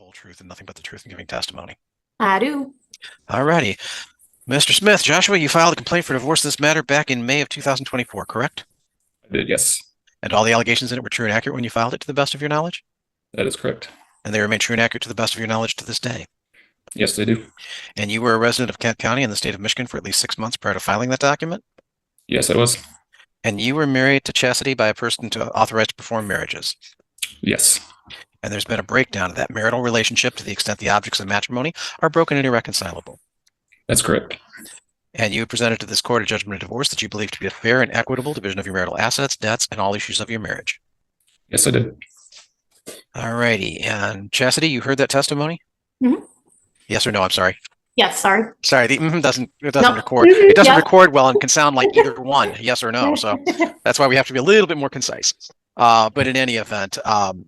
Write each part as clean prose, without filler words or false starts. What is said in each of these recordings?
whole truth and nothing but the truth in giving testimony? I do. All righty. Mr. Smith, Joshua, you filed a complaint for divorce in this matter back in May of 2024, correct? I did, yes. And all the allegations in it were true and accurate when you filed it, to the best of your knowledge? That is correct. And they remain true and accurate to the best of your knowledge to this day? Yes, they do. And you were a resident of Kent County in the state of Michigan for at least 6 months prior to filing that document? Yes, I was. And you were married to Chastity by a person authorized to perform marriages? Yes. And there's been a breakdown of that marital relationship to the extent the objects of matrimony are broken and irreconcilable? That's correct. And you presented to this court a judgment of divorce that you believe to be a fair and equitable division of your marital assets, debts, and all issues of your marriage? Yes, I did. All righty. And Chastity, you heard that testimony? Mhm. Yes or no? I'm sorry. Yes, sorry. Sorry, the doesn't No. record. It doesn't Yeah. record well and can sound like either one, yes or no. So that's why we have to be a little bit more concise. But in any event,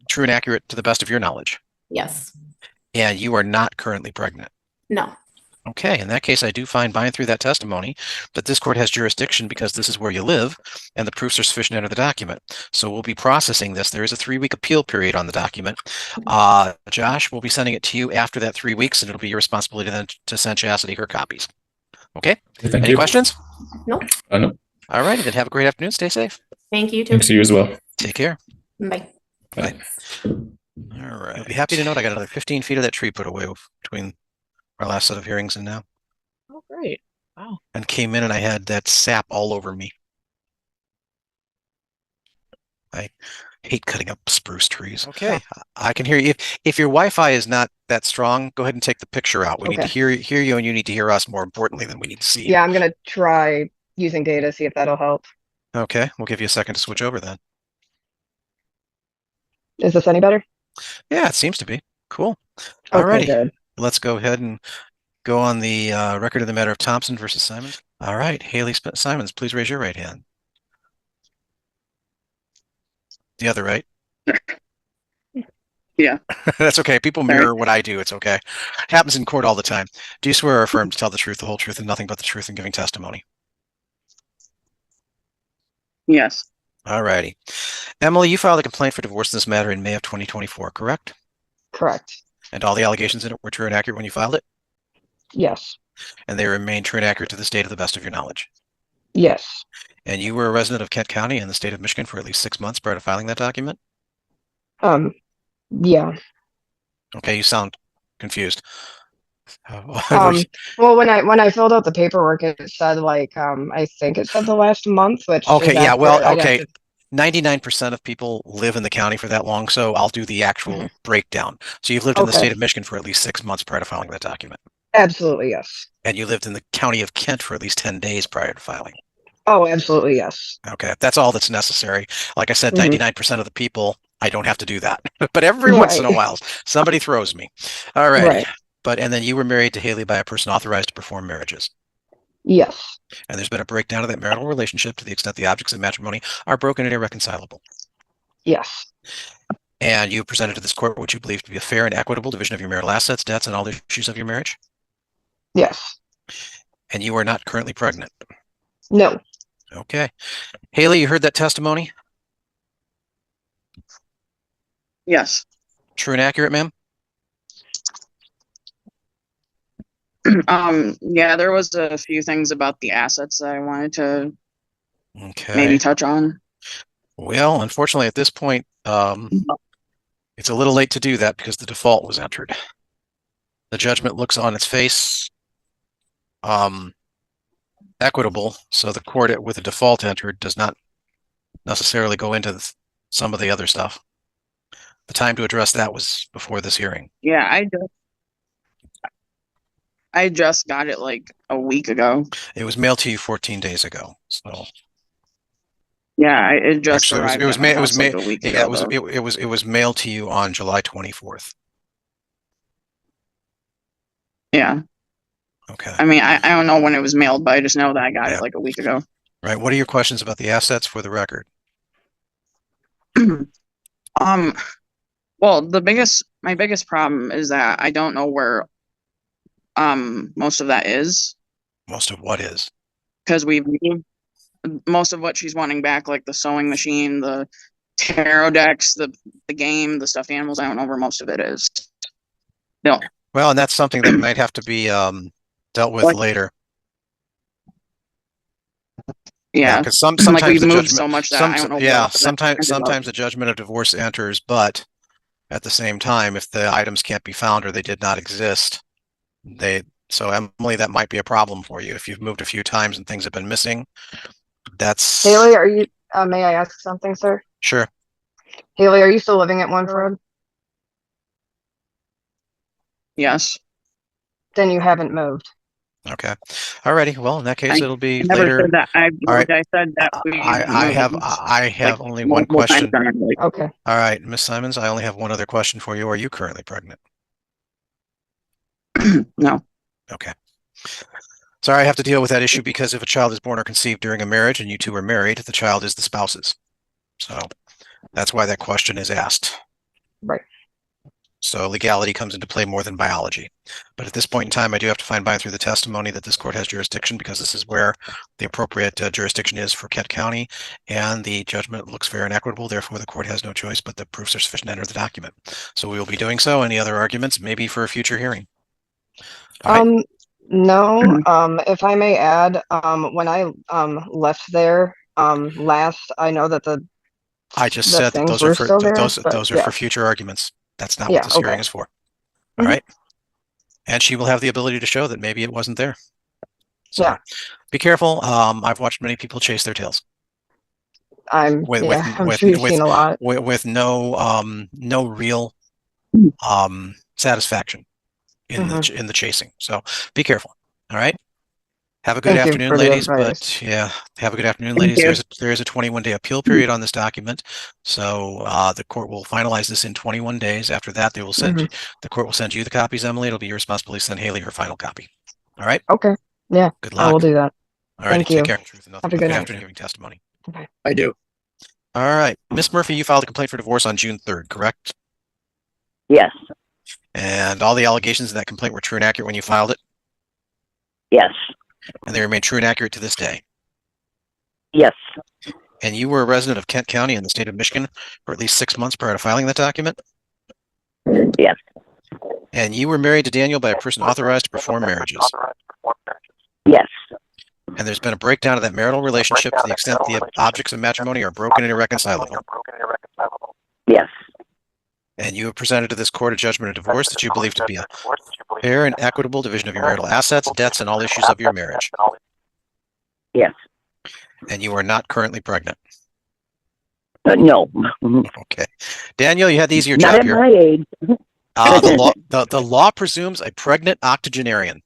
true and accurate to the best of your knowledge? Yes. And you are not currently pregnant? No. Okay, in that case, I do find by and through that testimony that this court has jurisdiction because this is where you live and the proofs are sufficient to enter the document. So we'll be processing this. There is a 3-week appeal period on the document. Josh, we'll be sending it to you after that 3 weeks, and it'll be your responsibility then to send Chastity her copies. Okay? Thank Any you. questions? No. No. All right, then have a great afternoon. Stay safe. Thank you too. Thanks to you as well. Take care. Bye. Bye. All right. I'll be happy to note I got another 15 feet of that tree put away between our last set of hearings and now. Oh, great. Wow. And came in and I had that sap all over me. I hate cutting up spruce trees. Okay. I can hear you. If your Wi-Fi is not that strong, go ahead and take the picture out. We need to hear you, and you need to hear us more importantly than we need to see you. Yeah, I'm going to try using data, see if that'll help. Okay. We'll give you a second to switch over then. Is this any better? Yeah, it seems to be. Cool. Okay, All righty. good. Let's go ahead and go on the record of the matter of Thompson versus Simons. All right. Haley Simons, please raise your right hand. The other right. Yeah. That's okay. People mirror what I do. It's okay. It happens in court all the time. Do you swear or affirm to tell the truth, the whole truth, and nothing but the truth in giving testimony? Yes. All righty. Emily, you filed a complaint for divorce in this matter in May of 2024, correct? Correct. And all the allegations in it were true and accurate when you filed it? Yes. And they remain true and accurate to this date to the best of your knowledge? Yes. And you were a resident of Kent County in the state of Michigan for at least 6 months prior to filing that document? Yeah. Okay, you sound confused. Well, when I filled out the paperwork, it said I think it said the last month, which okay, yeah, well, I'd okay. have to- 99% of people live in the county for that long, so I'll do the actual breakdown. So you've lived in the state of Michigan for at least 6 months prior to filing that document? Absolutely, yes. And you lived in the county of Kent for at least 10 days prior to filing? Oh, absolutely, yes. Okay, that's all that's necessary. Like I said, 99% of the people, I don't have to do that. But every once in a while, somebody throws me. All right. Right. And then you were married to Haley by a person authorized to perform marriages? Yes. And there's been a breakdown of that marital relationship to the extent the objects of matrimony are broken and irreconcilable? Yes. And you presented to this court what you believe to be a fair and equitable division of your marital assets, debts, and all the issues of your marriage? Yes. And you are not currently pregnant? No. Okay. Haley, you heard that testimony? Yes. True and accurate, ma'am? Yeah, there was a few things about the assets that I wanted to Okay. maybe touch on. Well, unfortunately, at this point, it's a little late to do that because the default was entered. The judgment looks on its face equitable, so the court with a default entered does not necessarily go into some of the other stuff. The time to address that was before this hearing. Yeah, I just got it like a week ago. It was mailed to you 14 days ago. So yeah, it just actually, arrived. it was like a week ago. It was mailed to you on July 24th. Yeah. Okay. I mean, I don't know when it was mailed, but I just know that I got it like a week ago. Right. What are your questions about the assets for the record? Well, my biggest problem is that I don't know where most of that is. Most of what is? Because most of what she's wanting back, like the sewing machine, the tarot decks, the game, the stuffed animals, I don't know where most of it is. No. Well, and that's something that might have to be dealt with Like- later. Yeah. Because some Like sometimes we've the moved judgment, so much that some I don't know. yeah, what that sometimes ended up. sometimes the judgment of divorce enters, but at the same time, if the items can't be found or they did not exist, so Emily, that might be a problem for you if you've moved a few times and things have been missing. That's Haley, are you, may I ask something, sir? sure. Haley, are you still living at One Road? Yes. Then you haven't moved. Okay. Alrighty. Well, in that case, it'll be I never later. said that. I right. said that we. I have only one multiple times question. already. Okay. All right, Miss Simons, I only have one other question for you. Are you currently pregnant? No. Okay. Sorry, I have to deal with that issue because if a child is born or conceived during a marriage and you two are married, the child is the spouse's. So that's why that question is asked. Right. So legality comes into play more than biology. But at this point in time, I do have to find by and through the testimony that this court has jurisdiction because this is where the appropriate jurisdiction is for Kent County, and the judgment looks fair and equitable. Therefore, the court has no choice, but the proofs are sufficient to enter the document. So we will be doing so. Any other arguments? Maybe for a future hearing. All right. No, if I may add, when I left there last, I know that I just the said that things those are were for still there, those but are yeah. for future arguments. That's not Yeah, what this hearing okay. is for. All Mhm. right. And she will have the ability to show that maybe it wasn't there. So Yeah. be careful. I've watched many people chase their tails I'm with sure you've seen a lot. with no real satisfaction in the chasing. So be careful. All right. Have a good Thank you afternoon, for the ladies. advice. But yeah, have a good afternoon, Thank ladies. you. There is a 21-day appeal period on this document. So the court will finalize this in 21 days. After that, they will send you, the court will send you the copies, Emily. It'll be your responsibility to send Haley her final copy. All right. Okay. Yeah, Good I will luck. do that. All right. Thank Take you. care. Truth and nothing Have a but good good night. afternoon hearing testimony. I do. All right. Miss Murphy, you filed a complaint for divorce on June 3rd, correct? Yes, And all the allegations in that complaint were true and accurate when you filed it, yes, and they remain true and accurate to this day. yes, And you were a resident of Kent County in the state of Michigan for at least 6 months prior to filing that document? yes, And you were married to Daniel by a person authorized to perform marriages. yes, And there's been a breakdown of that marital relationship to the extent the objects of matrimony are broken and irreconcilable. yes, And you have presented to this court a judgment of divorce that you believe to be a fair and equitable division of your marital assets, debts, and all issues of your marriage. yes. And you are not currently pregnant. No, Okay. Daniel, you had the easier not job at here. my age. The law presumes a pregnant octogenarian.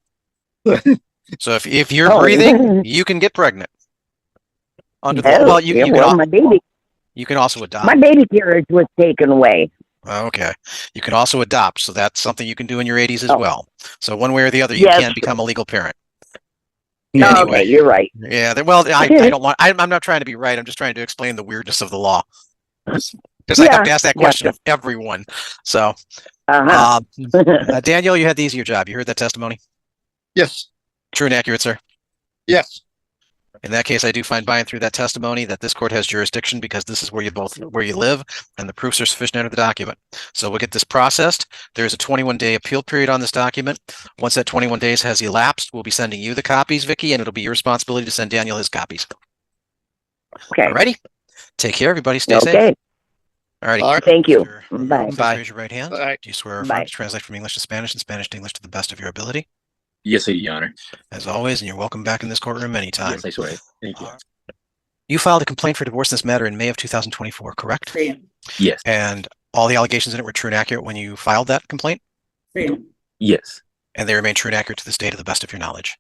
So if you're Oh. breathing, you can get pregnant. Under the law. Oh, Well, yeah, you can also adopt. my baby carriage was taken away. Okay. You can also adopt. So that's something you can do in your 80s as Oh. well. So one way or the other, you Yes. can become a legal parent. Okay, Anyway. you're right. Yeah. Well, I don't want, I'm not trying to be right. I'm just trying to explain the weirdness of the law. Because I have to ask that question of everyone. So, Uh-huh. Daniel, you had the easier job. You heard that testimony? Yes. True and accurate, sir. Yes. In that case, I do find by and through that testimony that this court has jurisdiction because this is where you live, and the proofs are sufficient to enter the document. So we'll get this processed. There's a 21-day appeal period on this document. Once that 21 days has elapsed, we'll be sending you the copies, Vicky, and it'll be your responsibility to send Daniel his copies. Okay. Alrighty. Take care, everybody. Stay safe. Okay. Alrighty. All right. Thank you. Mr. Romero, Bye. please Bye. raise your right hand. All right. Do you swear or Bye. affirm to translate from English to Spanish and Spanish to English to the best of your ability? Yes, I do, Your Honor. As always, and you're welcome back in this courtroom anytime. Yes, I swear. Thank you. You filed a complaint for divorce in this matter in May of 2024, correct? Yes, And all the allegations in it were true and accurate when you filed that complaint? yes, And they remain true and accurate to this day to the best of your knowledge.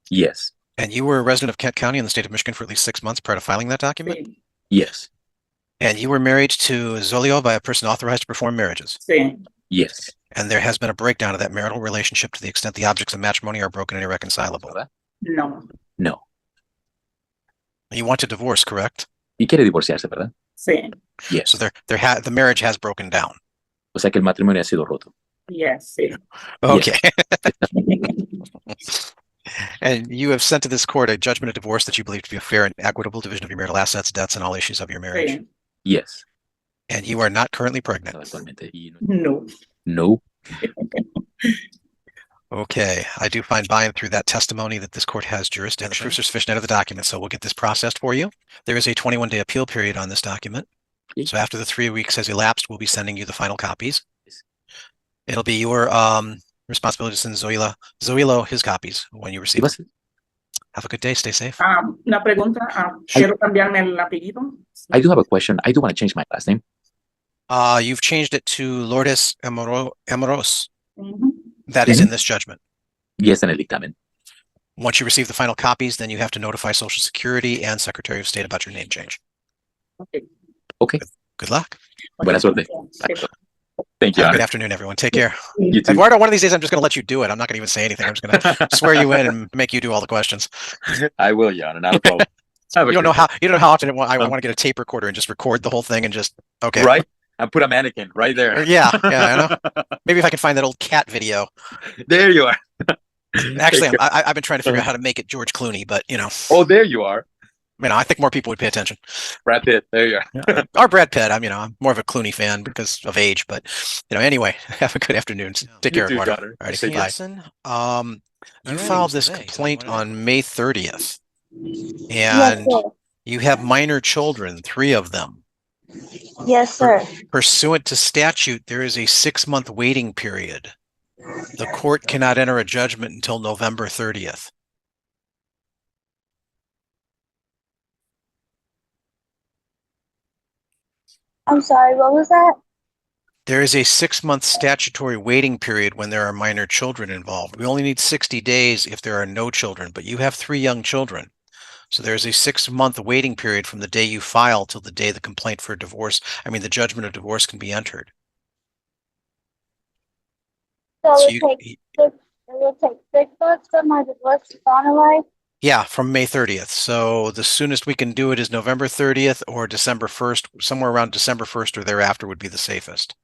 yes, And you were a resident of Kent County in the state of Michigan for at least 6 months prior to filing that document? yes, And you were married to Zolio by a person authorized to perform marriages? yes. And there has been a breakdown of that marital relationship to the extent the objects of matrimony are broken and irreconcilable. No. You want to divorce, correct? Y quiere divorciarse, ¿verdad? Yes. So the marriage has broken down. O sea que el matrimonio ha sido roto. Okay. And you have sent to this court a judgment of divorce that you believe to be a fair and equitable division of your marital assets, debts, and all issues of your marriage. Yes. And you are not currently pregnant. Actualmente. Y no. Okay, I do find by and through that testimony that this court has jurisdiction. The proofs are sufficient out of the document, so we'll get this processed for you. There is a 21-day appeal period on this document. So after the 3 weeks has elapsed, we'll be sending you the final copies. It'll be your responsibility to send Zoilo his copies when you receive it. Have a good day. Stay safe. Una pregunta, quiero cambiarme el apellido. I do have a question. I do want to change my last name. You've changed it to Lourdes Amoros. Mhm. That is in this judgment. Yes, en el dictamen. Once you receive the final copies, then you have to notify Social Security and Secretary of State about your name change. Okay. Okay. Good luck. Buena suerte. Thank you. Have a Honor. good afternoon, everyone. Take care. You too. Eduardo, one of these days, I'm just going to let you do it. I'm not going to even say anything. I'm just going to swear you in and make you do all the questions. I will, Your Honor. Not a problem. You don't know how often I want to get a tape recorder and just record the whole thing and just, okay. Right? And put a mannequin right there. Yeah, I know. Maybe if I can find that old cat video. There you are. Actually, I've been trying to figure out how to make it George Clooney, but Oh, there you are. I think more people would pay attention. Brad Pitt. There you are. Or Brad Pitt. I'm more of a Clooney fan because of age, but anyway, have a good afternoon. Take care, too, Eduardo. daughter. All right, Take bye. care. You filed this complaint on May 30th, and you have minor children, 3 of them. Yes, sir. Pursuant to statute, there is a 6-month waiting period. The court cannot enter a judgment until November 30th. I'm sorry, what was that? There is a 6-month statutory waiting period when there are minor children involved. We only need 60 days if there are no children, but you have 3 young children. So there's a 6-month waiting period from the day you file till the day the complaint for divorce, the judgment of divorce can be entered. So So it will take 6 months for my divorce to finalize? Yeah, from May 30th. So the soonest we can do it is November 30th or December 1st. Somewhere around December 1st or thereafter would be the safest.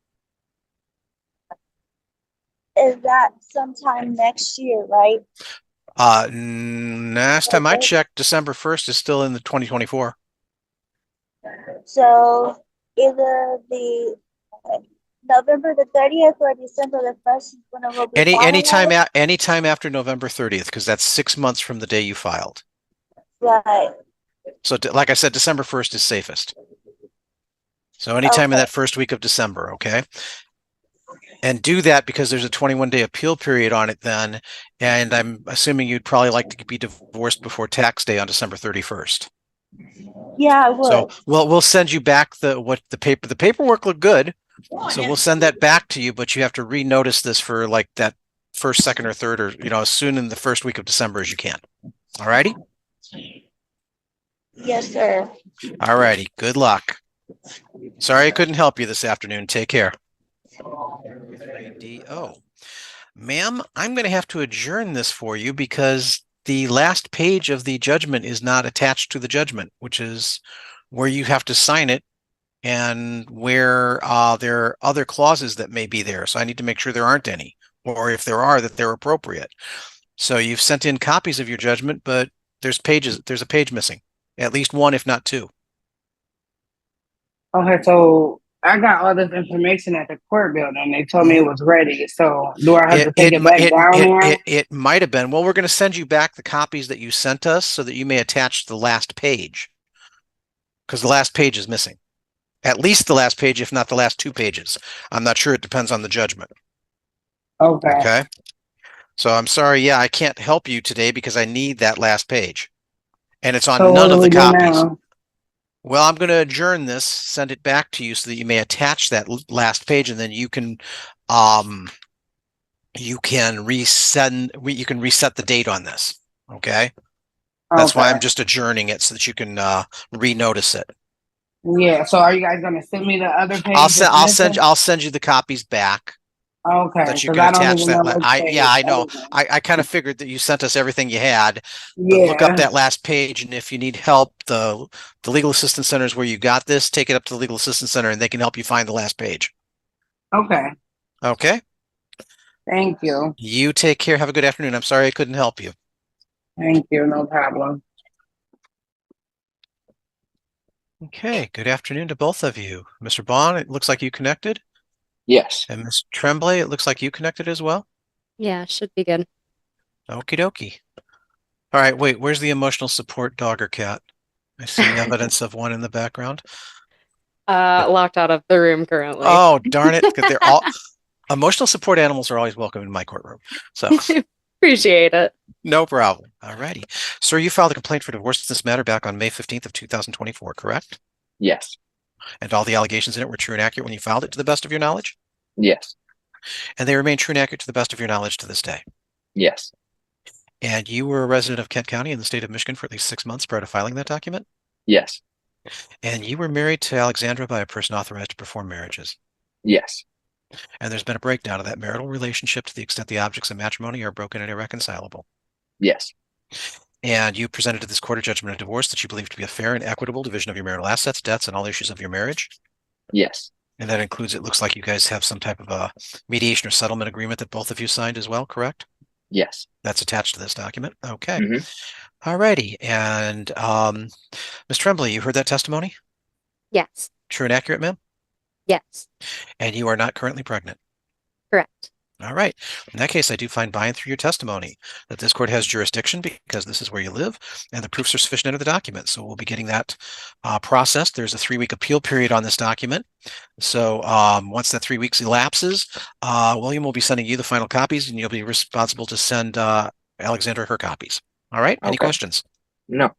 Is that sometime next year, right? Last time I checked, December 1st is still in the 2024. So either the November the 30th or December the 1st is when it will be finalized? Anytime after November 30th, because that's 6 months from the day you filed. Right. So like I said, December 1st is safest. So anytime in Okay. that first week of December, okay? And do that because there's a 21-day appeal period on it then, and I'm assuming you'd probably like to be divorced before tax day on December 31st. Yeah, I would. So we'll send you back the paperwork looked good. So we'll send that back to you, but you have to renotice this for like that first, second, or third, or as soon in the first week of December as you can. All righty? Yes, sir. All righty. Good luck. Sorry I couldn't help you this afternoon. Take care. Ma'am, I'm going to have to adjourn this for you because the last page of the judgment is not attached to the judgment, which is where you have to sign it and where there are other clauses that may be there. So I need to make sure there aren't any, or if there are, that they're appropriate. So you've sent in copies of your judgment, but there's a page missing, at least 1, if not 2. Okay, so I got all this information at the court building. They told me it was ready. So do I have to take it back down there? It might have been. Well, we're going to send you back the copies that you sent us so that you may attach the last page, because the last page is missing. At least the last page, if not the last 2 pages. I'm not sure. It depends on the judgment. Okay. Okay. So I'm sorry. Yeah, I can't help you today because I need that last page. And it's on So none what of do the we do copies. now? Well, I'm going to adjourn this, send it back to you so that you may attach that last page, and then you can reset the date on this. Okay. That's why I'm just adjourning it so that you can renotice it. Yeah. So are you guys gonna send me the other page? I'll send you the copies back. Okay. That you 'cause can I don't attach even that. know which page. I know. I kind of figured that you sent us everything you had. But Yeah. look up that last page, and if you need help, the Legal Assistance Center is where you got this. Take it up to the Legal Assistance Center, and they can help you find the last page. Okay. Okay. Thank you. You take care. Have a good afternoon. I'm sorry I couldn't help you. Thank you. No problem. Okay. Good afternoon to both of you. Mr. Bond, it looks like you connected. Yes. And Miss Trembley, it looks like you connected as well. Yeah, should be good. Okie dokie. All right, wait, where's the emotional support dog or cat? I see evidence of one in the background. Locked out of the room currently. Oh, darn it, because they're all emotional support animals are always welcome in my courtroom. So Appreciate it. no problem. All righty. Sir, you filed a complaint for divorce in this matter back on May 15th of 2024, correct? Yes. And all the allegations in it were true and accurate when you filed it to the best of your knowledge? Yes. And they remain true and accurate to the best of your knowledge to this day? Yes. And you were a resident of Kent County in the state of Michigan for at least 6 months prior to filing that document? Yes. And you were married to Alexandra by a person authorized to perform marriages? Yes. And there's been a breakdown of that marital relationship to the extent the objects of matrimony are broken and irreconcilable? Yes. And you presented to this court a judgment of divorce that you believe to be a fair and equitable division of your marital assets, debts, and all issues of your marriage? Yes. And that includes, it looks like you guys have some type of a mediation or settlement agreement that both of you signed as well, correct? Yes. That's attached to this document. Okay. Mhm. All righty. And Ms. Trembley, you heard that testimony? Yes. True and accurate, ma'am? Yes. And you are not currently pregnant? Correct. All right. In that case, I do find by and through your testimony that this court has jurisdiction because this is where you live and the proofs are sufficient under the document. So we'll be getting that processed. There's a 3-week appeal period on this document. So once that 3 weeks elapses, William will be sending you the final copies and you'll be responsible to send Alexandra her copies. All right. Any Okay. questions? No.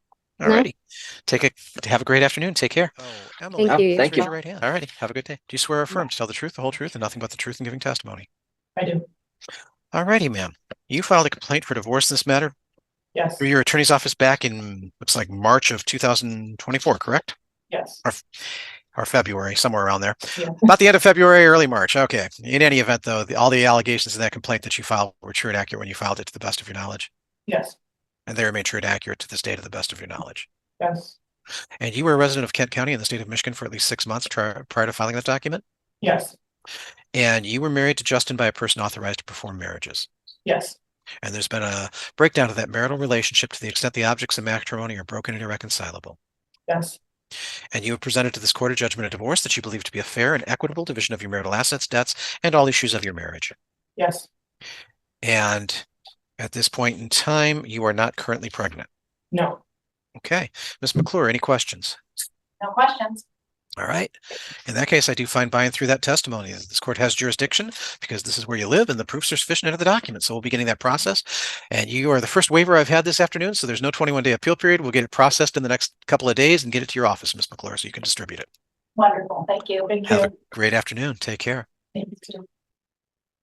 All righty. Have a great afternoon. Take care. Oh, Emily, Thank you. Thank raise you. your right hand. All righty. Have a good day. Do you swear or affirm to tell the truth, the whole truth, and nothing but the truth in giving testimony? I do. All righty, ma'am. You filed a complaint for divorce in this matter Yes. through your attorney's office back in, looks like March of 2024, correct? Yes. Or February, somewhere around there. Yeah. About the end of February, early March. Okay. In any event, though, all the allegations in that complaint that you filed were true and accurate when you filed it to the best of your knowledge. Yes. And they remain true and accurate to this day to the best of your knowledge. Yes. And you were a resident of Kent County in the state of Michigan for at least 6 months prior to filing that document? Yes. And you were married to Justin by a person authorized to perform marriages? Yes. And there's been a breakdown of that marital relationship to the extent the objects of matrimony are broken and irreconcilable? Yes. And you have presented to this court a judgment of divorce that you believe to be a fair and equitable division of your marital assets, debts, and all issues of your marriage? Yes. And at this point in time, you are not currently pregnant? No. Okay. Ms. McClure, any questions? No questions. All right. In that case, I do find by and through that testimony that this court has jurisdiction because this is where you live and the proofs are sufficient under the document. So we'll be getting that process. And you are the first waiver I've had this afternoon. So there's no 21-day appeal period. We'll get it processed in the next couple of days and get it to your office, Ms. McClure, so you can distribute it. Wonderful. Thank you. Thank Have you. a great afternoon. Take care. Thank you too.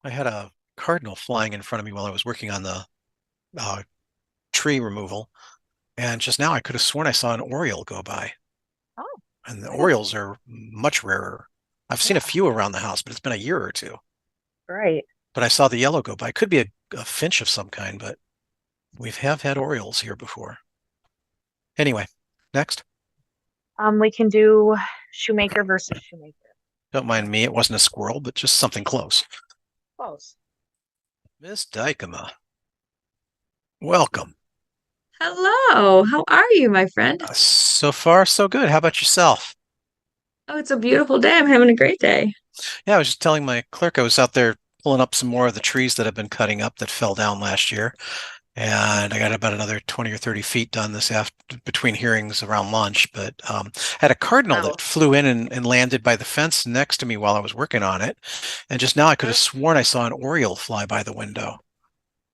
I had a cardinal flying in front of me while I was working on the tree removal. And just now I could have sworn I saw an oriole go by. Oh. And the orioles are much rarer. I've seen a few around the house, but it's been a year or two. Right. But I saw the yellow go by. It could be a finch of some kind, but we have had orioles here before. Anyway, next. We can do Shoemaker versus Shoemaker. Don't mind me. It wasn't a squirrel, but just something close. Close. Miss Dykema, welcome. Hello, how are you, my friend? So far, so good. How about yourself? Oh, it's a beautiful day. I'm having a great day. Yeah, I was just telling my clerk I was out there pulling up some more of the trees that I've been cutting up that fell down last year. And I got about another 20 or 30 feet done this between hearings around lunch. But I had a cardinal that flew in and landed by the fence next to me while I was working on it. And just now I could have sworn I saw an oriole fly by the window.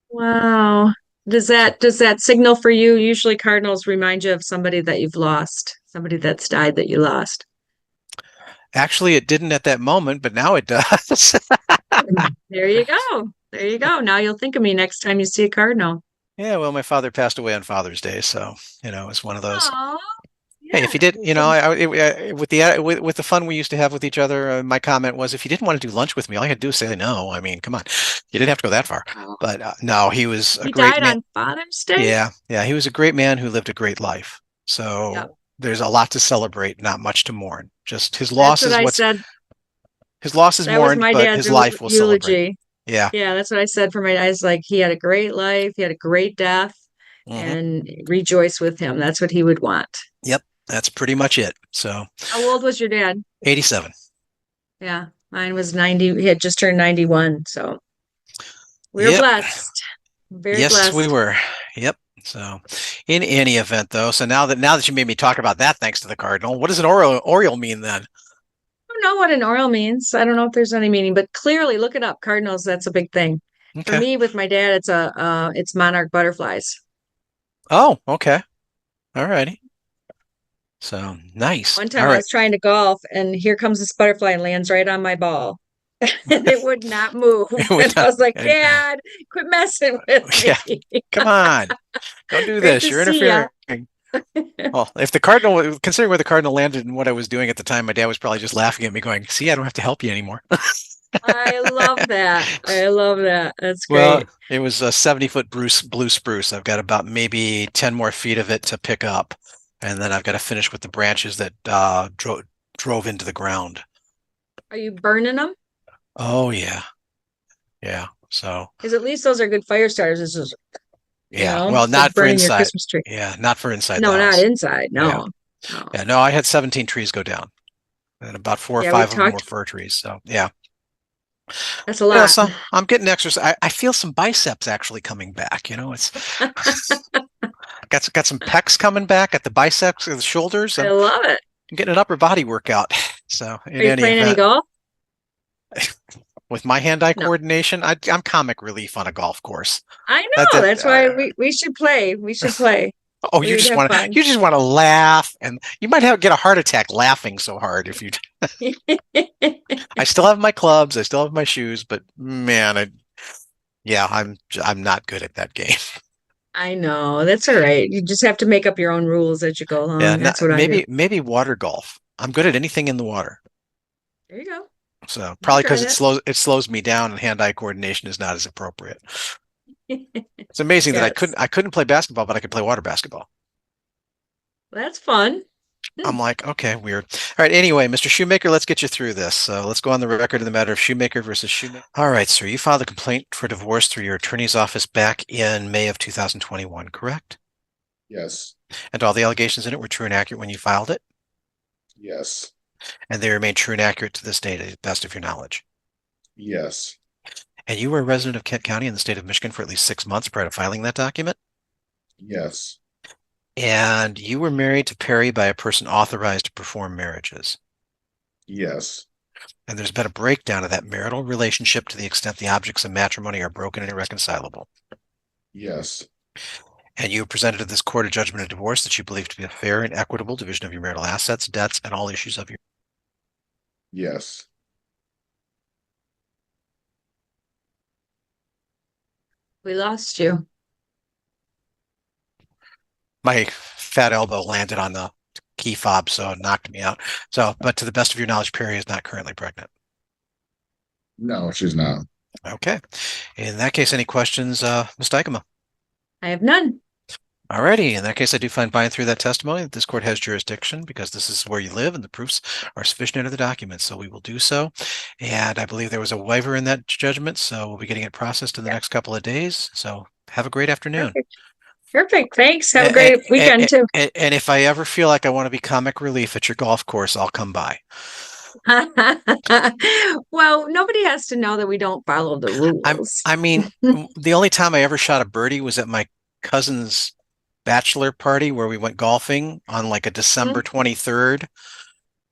Wow. Does that signal for you? Usually cardinals remind you of somebody that you've lost, somebody that's died that you lost. Actually, it didn't at that moment, but now it does. There you go. There you go. Now you'll think of me next time you see a cardinal. Yeah, well, my father passed away on Father's Day, so it's one of those. Aww. Hey, if you did, with the fun we used to have with each other, my comment was, if you didn't want to do lunch with me, all you had to do is say no. I mean, come on, you didn't have to go that far. But no, he was a great man. He died on Father's Day? Yeah, he was a great man who lived a great life. So there's a lot to celebrate, not much to mourn. Just his loss is what's his loss is mourned, but his life will celebrate. Yeah, that's what I said for my eyes. Like, he had a great life, he had a great death, and rejoice with him. That's what he would want. Yep. That's pretty much it. So how old was your dad? 87. Yeah. Mine was 90. He had just turned 91. So we were Yep. blessed. Very Yes, blessed. we were. Yep. So in any event, though, so now that you made me talk about that, thanks to the Cardinal, what does an Oriole mean then? I don't know what an Oriole means. I don't know if there's any meaning, but clearly look it up. Cardinals, that's a big thing. For Okay. me, with my dad, it's monarch butterflies. Oh, okay. All righty. So nice. One time All I right. was trying to golf, and here comes this butterfly and lands right on my ball. And it would not move. It would And I was like, not- Dad, quit messing with Yeah. me. Come on. Don't do Great this. to You're see ya. interfering. Well, if the Cardinal, considering where the Cardinal landed and what I was doing at the time, my dad was probably just laughing at me going, see, I don't have to help you anymore. I love that. I love that. That's great. Well, it was a 70-foot blue spruce. I've got about maybe 10 more feet of it to pick up. And then I've got to finish with the branches that drove into the ground. Are you burning them? Oh, yeah. Yeah. So, Because at least those are good fire starters. It's just, yeah. know, Well, it's like not for burning your inside. Christmas tree. Yeah, not for inside No, the not house. inside. No. No. Yeah, no, I had 17 trees go down. And about 4 or Yeah, we 5 of them were talked- fir trees. So, yeah. That's a lot. Yeah, so I'm getting exercise. I feel some biceps actually coming back. You know, it's got some pecs coming back at the biceps and the shoulders. I I'm love it. getting an upper body workout. So in Are you any playing any event, golf? with my hand-eye No. coordination, I'm comic relief on a golf course. I know. That- That's why we should play. We should play. Oh, We you would just have want to fun. you just want to laugh, and you might get a heart attack laughing so hard if you. I still have my clubs, I still have my shoes, but man, I'm not good at that game. I know. That's all right. You just have to make up your own rules as you go along. Yeah, That's what I do. maybe water golf. I'm good at anything in the water. There you go. So probably try because that. it slows me down, and hand-eye coordination is not as appropriate. It's amazing that Yes. I couldn't play basketball, but I could play water basketball. That's fun. I'm like, okay, weird. All right, anyway, Mr. Shoemaker, let's get you through this. So let's go on the record in the matter of Shoemaker versus Shoemaker. All right, sir, you filed a complaint for divorce through your attorney's office back in May of 2021, correct? Yes. And all the allegations in it were true and accurate when you filed it? Yes. And they remain true and accurate to this day, to the best of your knowledge? Yes. And you were a resident of Kent County in the state of Michigan for at least 6 months prior to filing that document? Yes. And you were married to Perry by a person authorized to perform marriages? Yes. And there's been a breakdown of that marital relationship to the extent the objects of matrimony are broken and irreconcilable? Yes. And you presented to this court a judgment of divorce that you believe to be a fair and equitable division of your marital assets, debts, and all issues of your... Yes. We lost you. My fat elbow landed on the key fob, so it knocked me out. So, but to the best of your knowledge, Perry is not currently pregnant. No, she's not. Okay. In that case, any questions, Ms. Dykema? I have none. Alrighty. In that case, I do find by and through that testimony that this court has jurisdiction because this is where you live and the proofs are sufficient under the documents. So we will do so. And I believe there was a waiver in that judgment, so we'll be getting it processed in the next couple of days. So have a great afternoon. Perfect. Thanks. Have a great weekend too. And if I ever feel like I want to be comic relief at your golf course, I'll come by. Well, nobody has to know that we don't follow the rules. I mean, the only time I ever shot a birdie was at my cousin's bachelor party where we went golfing on like a December 23rd.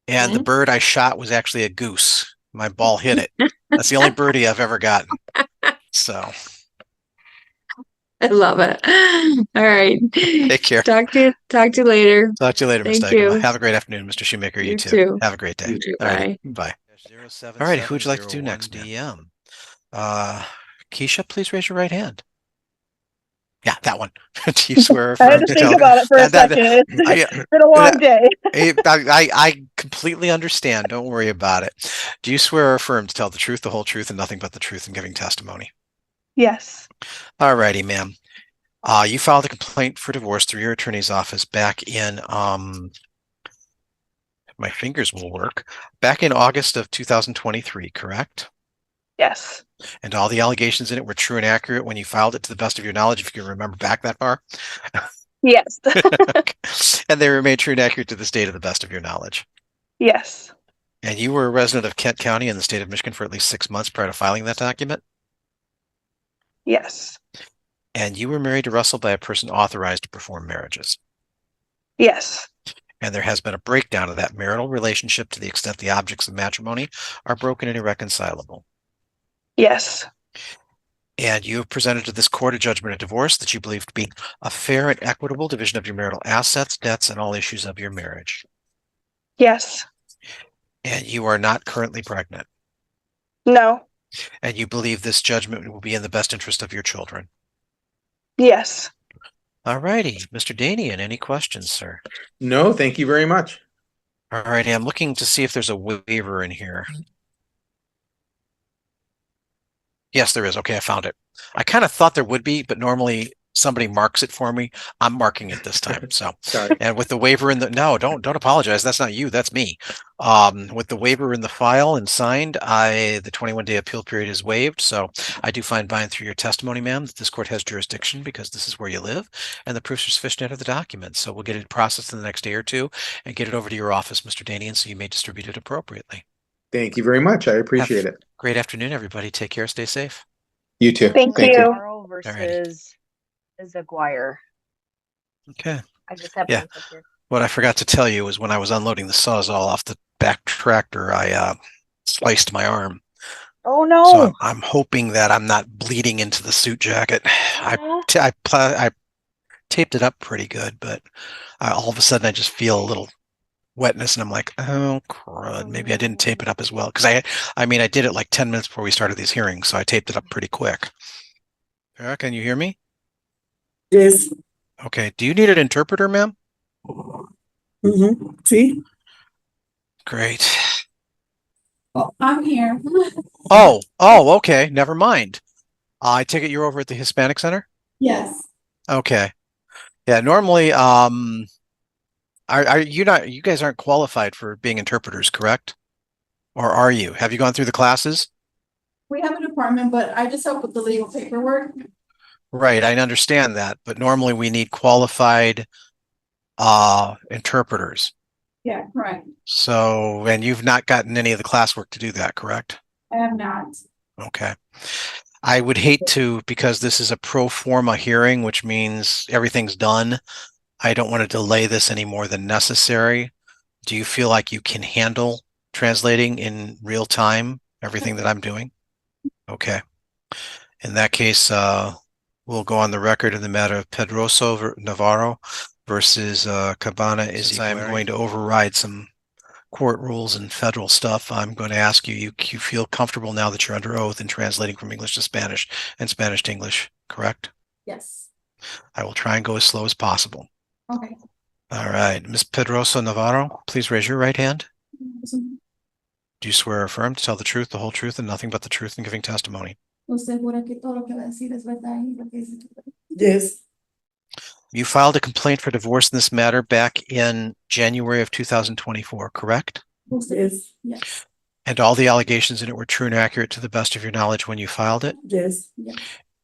And the bird I shot was actually a goose. My ball hit it. That's the only birdie I've ever gotten. So I love it. All right. take care. Talk to you later. Talk to you later, Ms. Thank you. Dykema. Have a great afternoon, Mr. Shoemaker. You You too. too. Have a great day. You too. All right. Bye. All right. Who would you like to do next, DM? Keisha, please raise your right hand. Yeah, that one. Do you swear or I affirm had to to think tell- about it for a that- second. I- It's been a long day. I completely understand. Don't worry about it. Do you swear or affirm to tell the truth, the whole truth, and nothing but the truth in giving testimony? Yes. All righty, ma'am. You filed a complaint for divorce through your attorney's office back in, my fingers will work, back in August of 2023, correct? Yes. And all the allegations in it were true and accurate when you filed it to the best of your knowledge, if you can remember back that far? Yes. And they remain true and accurate to this day to the best of your knowledge. Yes. And you were a resident of Kent County in the state of Michigan for at least 6 months prior to filing that document? Yes. And you were married to Russell by a person authorized to perform marriages? Yes. And there has been a breakdown of that marital relationship to the extent the objects of matrimony are broken and irreconcilable? Yes. And you have presented to this court a judgment of divorce that you believe to be a fair and equitable division of your marital assets, debts, and all issues of your marriage? Yes. And you are not currently pregnant? No. And you believe this judgment will be in the best interest of your children? Yes. All righty. Mr. Danian, any questions, sir? No, thank you very much. All righty. I'm looking to see if there's a waiver in here. Yes, there is. Okay, I found it. I kind of thought there would be, but normally somebody marks it for me. I'm marking it this time. So, Sorry. and with the waiver in the, no, don't apologize. That's not you. That's me. With the waiver in the file and signed, the 21-day appeal period is waived. So I do find by and through your testimony, ma'am, that this court has jurisdiction because this is where you live and the proofs are sufficient out of the document. So we'll get it processed in the next day or two and get it over to your office, Mr. Danian, so you may distribute it appropriately. Thank you very much. I appreciate it. Great afternoon, everybody. Take care. Stay safe. You too. Thank you. Romero versus Aguirre. Okay. I just have Yeah. What I forgot to tell you is when I was unloading the Sawzall off the back tractor, I sliced my arm. Oh no. So I'm hoping that I'm not bleeding into the suit jacket. I taped it up pretty good, but all of a sudden I just feel a little wetness and I'm like, oh crud, maybe I didn't tape it up as well. Because I mean, I did it like 10 minutes before we started these hearings, so I taped it up pretty quick. Can you hear me? Yes. Okay. Do you need an interpreter, ma'am? See? Great. I'm here. Oh, okay. Never mind. I take it you're over at the Hispanic Center? Yes. Okay. Yeah, normally, are you not, you guys aren't qualified for being interpreters, correct? Or are you? Have you gone through the classes? We have a department, but I just help with the legal paperwork. Right, I understand that, but normally we need qualified interpreters. Yeah, right. So, and you've not gotten any of the classwork to do that, correct? I have not. Okay. I would hate to, because this is a pro forma hearing, which means everything's done. I don't want to delay this any more than necessary. Do you feel like you can handle translating in real time everything that I'm doing? Okay. In that case, we'll go on the record in the matter of Pedroso-Navaro versus Cabana. Since I'm going to override some court rules and federal stuff, I'm going to ask you, you feel comfortable now that you're under oath in translating from English to Spanish and Spanish to English, correct? Yes. I will try and go as slow as possible. Okay. All right. Ms. Pedroso-Navaro, please raise your right hand. Do you swear or affirm to tell the truth, the whole truth, and nothing but the truth in giving testimony? Yes. You filed a complaint for divorce in this matter back in January of 2024, correct? Yes. Yes. And all the allegations in it were true and accurate to the best of your knowledge when you filed it? Yes. Yes.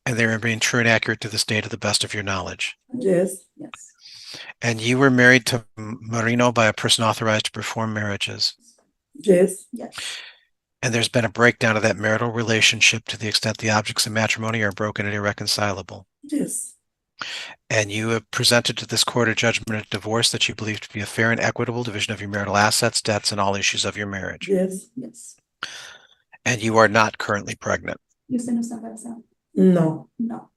And they remain true and accurate to this day to the best of your knowledge? Yes. Yes. And you were married to Marino by a person authorized to perform marriages? Yes. Yes. And there's been a breakdown of that marital relationship to the extent the objects of matrimony are broken and irreconcilable? Yes. And you have presented to this court a judgment of divorce that you believe to be a fair and equitable division of your marital assets, debts, and all issues of your marriage? Yes. Yes. And you are not currently pregnant? No. No.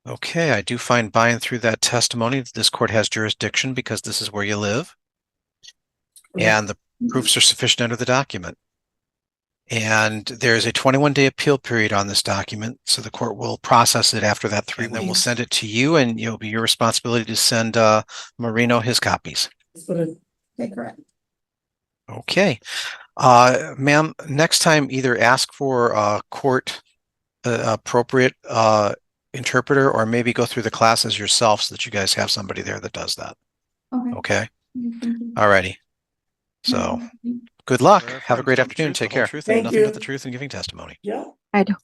Okay, I do find by and through that testimony that this court has jurisdiction because this is where you live. And the proofs are sufficient under the document. And there's a 21-day appeal period on this document, so the court will process it after that 3 weeks. And then we'll send it to you, and it'll be your responsibility to send Marino his copies. Okay, correct. Okay. Ma'am, next time either ask for a court appropriate interpreter or maybe go through the classes yourself so that you guys have somebody there that does that. Okay. Okay. Thank you. All righty. So good luck. Have a great afternoon. Take care. Thank Nothing you. but the truth and giving testimony. Yeah. I do.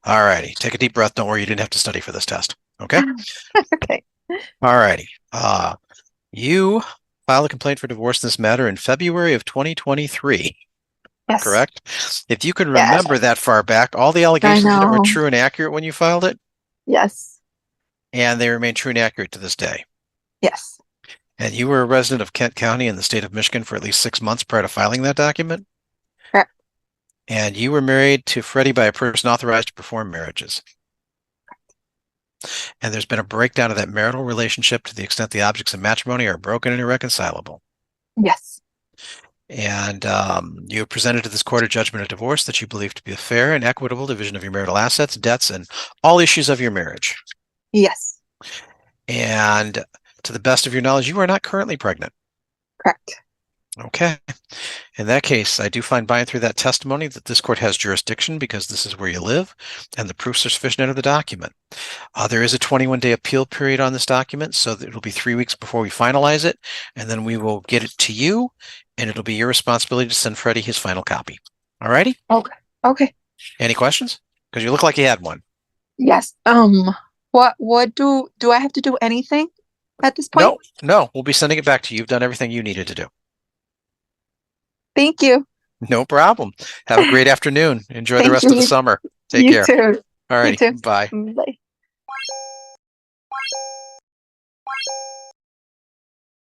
All righty. Take a deep breath. Don't worry. You didn't have to study for this test. Okay. Okay. All righty. You filed a complaint for divorce in this matter in February of 2023. Yes. Correct? If you can Yes. remember that far back, all the allegations in it were know. true and accurate when you filed it, Yes. and they remain true and accurate to this day. Yes. And you were a resident of Kent County in the state of Michigan for at least 6 months prior to filing that document? Correct. And you were married to Freddie by a person authorized to perform marriages. And there's been a breakdown of that marital relationship to the extent the objects of matrimony are broken and irreconcilable. Yes. And you have presented to this court a judgment of divorce that you believe to be a fair and equitable division of your marital assets, debts, and all issues of your marriage. Yes. And to the best of your knowledge, you are not currently pregnant. Correct. Okay. In that case, I do find by and through that testimony that this court has jurisdiction because this is where you live and the proofs are sufficient under the document. There is a 21-day appeal period on this document, so that it'll be 3 weeks before we finalize it, and then we will get it to you, and it'll be your responsibility to send Freddie his final copy. All righty? Okay. Okay. Any questions? Because you look like you had one. Yes. What do I have to do anything at this point? No, we'll be sending it back to you. You've done everything you needed to do. Thank you. No problem. Have a great afternoon. Enjoy the Thank rest of the you. summer. Take You care. too. All You righty. too. Bye. Bye.